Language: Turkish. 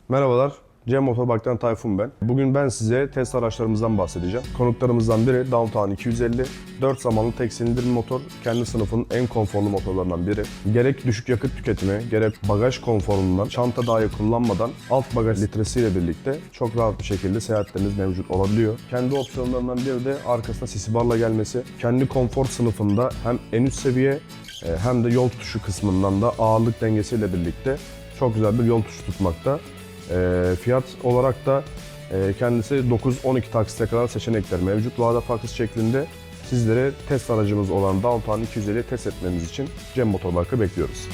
Merhabalar, Cem Otopark'tan Tayfun ben. Bugün ben size test araçlarımızdan bahsedeceğim. Konuklarımızdan biri Downtown 250, 4 zamanlı tek silindir motor, kendi sınıfının en konforlu motorlarından biri. Gerek düşük yakıt tüketimi, gerek bagaj konforundan, çanta dahi kullanmadan alt bagaj litresiyle birlikte çok rahat bir şekilde seyahatleriniz mevcut olabiliyor. Kendi opsiyonlarından biri de arkasına sisi barla gelmesi. Kendi konfor sınıfında hem en üst seviye hem de yol tutuşu kısmından da ağırlık dengesiyle birlikte çok güzel bir yol tutuşu tutmakta. Fiyat olarak da kendisi 9-12 taksite kadar seçenekler mevcut. Vade farklısı şeklinde sizlere test aracımız olan Downtown 250'yi test etmemiz için Cem Motopark'ı bekliyoruz.